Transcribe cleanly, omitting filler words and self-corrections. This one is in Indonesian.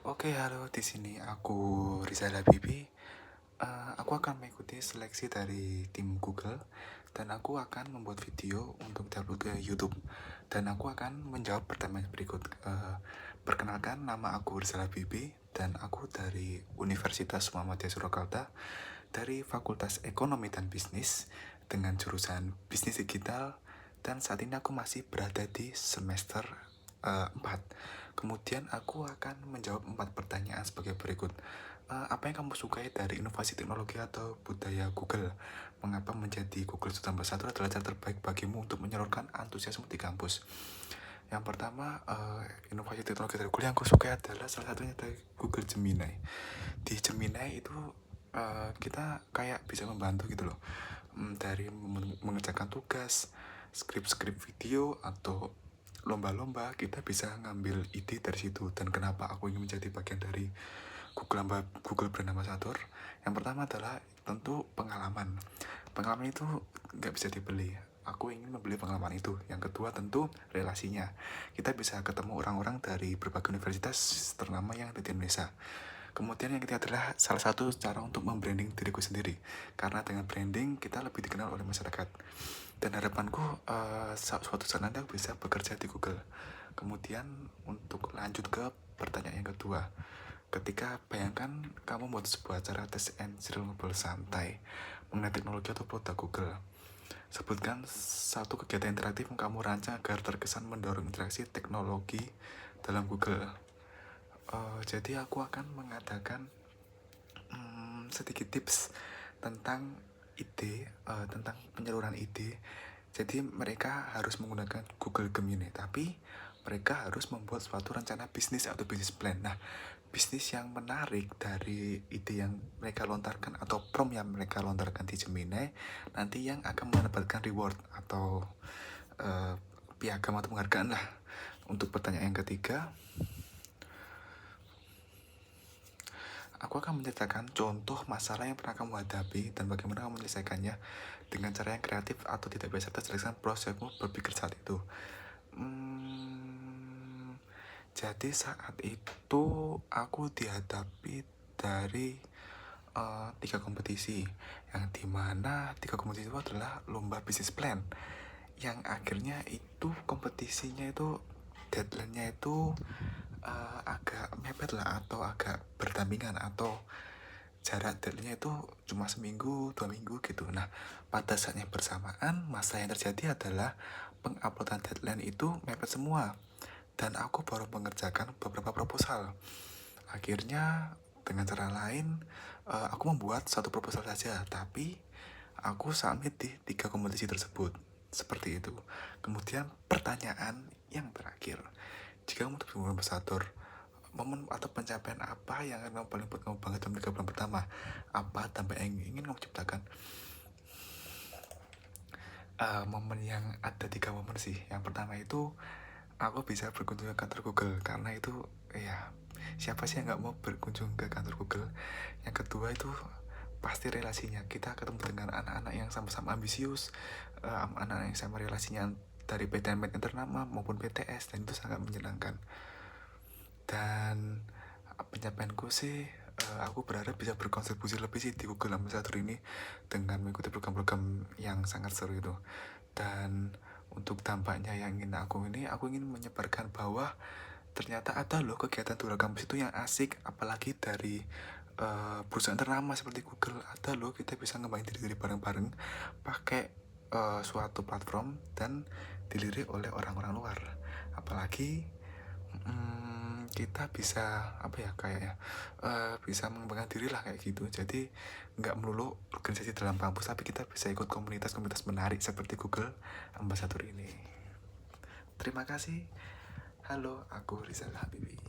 Oke, halo, di sini aku Rizal Habibi. Aku akan mengikuti seleksi dari tim Google dan aku akan membuat video untuk diupload ke YouTube. Dan aku akan menjawab pertanyaan berikut. Perkenalkan, nama aku Rizal Habibi dan aku dari Universitas Muhammadiyah Surakarta dari Fakultas Ekonomi dan Bisnis dengan jurusan Bisnis Digital, dan saat ini aku masih berada di semester 4. Kemudian aku akan menjawab 4 pertanyaan sebagai berikut. Apa yang kamu sukai dari inovasi teknologi atau budaya Google? Mengapa menjadi Google Student Ambassador adalah cara terbaik bagimu untuk menyalurkan antusiasme di kampus? Yang pertama, inovasi teknologi dari Google yang aku sukai adalah salah satunya dari Google Gemini. Di Gemini itu kita kayak bisa membantu gitu loh, dari mengerjakan tugas, skrip-skrip video, atau lomba-lomba. Kita bisa ngambil ide dari situ. Dan kenapa aku ingin menjadi bagian dari Google Brand Ambassador? Yang pertama adalah tentu pengalaman. Pengalaman itu nggak bisa dibeli. Aku ingin membeli pengalaman itu. Yang kedua tentu relasinya. Kita bisa ketemu orang-orang dari berbagai universitas ternama yang ada di Indonesia. Kemudian yang ketiga adalah salah satu cara untuk membranding diriku sendiri. Karena dengan branding kita lebih dikenal oleh masyarakat. Dan harapanku suatu saat nanti aku bisa bekerja di Google. Kemudian untuk lanjut ke pertanyaan yang kedua. Ketika bayangkan kamu membuat sebuah acara tes and serial ngobrol santai mengenai teknologi atau produk Google. Sebutkan satu kegiatan interaktif yang kamu rancang agar terkesan mendorong interaksi teknologi dalam Google. Jadi aku akan mengadakan sedikit tips tentang ide, tentang penyaluran ide. Jadi mereka harus menggunakan Google Gemini, tapi mereka harus membuat suatu rencana bisnis atau bisnis plan. Nah, bisnis yang menarik dari ide yang mereka lontarkan atau prompt yang mereka lontarkan di Gemini nanti yang akan mendapatkan reward atau piagam atau penghargaan lah. Untuk pertanyaan yang ketiga, aku akan menceritakan contoh masalah yang pernah kamu hadapi dan bagaimana kamu menyelesaikannya dengan cara yang kreatif atau tidak biasa terjelaskan prosesmu berpikir saat itu. Jadi saat itu aku dihadapi dari 3 kompetisi, yang dimana 3 kompetisi itu adalah lomba bisnis plan, yang akhirnya itu kompetisinya itu deadline-nya itu agak mepet lah, atau agak berdampingan, atau jarak deadline-nya itu cuma seminggu, 2 minggu gitu. Nah, pada saatnya bersamaan, masa yang terjadi adalah penguploadan deadline itu mepet semua. Dan aku baru mengerjakan beberapa proposal. Akhirnya dengan cara lain, aku membuat satu proposal saja, tapi aku submit di 3 kompetisi tersebut. Seperti itu. Kemudian pertanyaan yang terakhir, jika kamu terus ambassador, momen atau pencapaian apa yang kamu paling buat kamu bangga dalam 3 bulan pertama? Apa dampak yang ingin kamu ciptakan? Momen yang ada 3 momen sih. Yang pertama itu aku bisa berkunjung ke kantor Google, karena itu ya siapa sih yang nggak mau berkunjung ke kantor Google. Yang kedua itu pasti relasinya, kita ketemu dengan anak-anak yang sama-sama ambisius, anak-anak yang sama relasinya dari PTN ternama maupun PTS, dan itu sangat menyenangkan. Dan pencapaianku sih, aku berharap bisa berkontribusi lebih sih di Google Ambassador ini dengan mengikuti program-program yang sangat seru itu. Dan untuk dampaknya yang ingin aku ingin menyebarkan bahwa ternyata ada loh kegiatan di luar kampus itu yang asik, apalagi dari perusahaan ternama seperti Google. Ada loh, kita bisa ngembangin diri bareng-bareng pakai suatu platform dan dilirik oleh orang-orang luar. Apalagi kita bisa bisa mengembangkan diri lah kayak gitu. Jadi nggak melulu organisasi dalam kampus, tapi kita bisa ikut komunitas-komunitas menarik seperti Google Ambassador ini. Terima kasih. Halo, aku Rizal Habibi.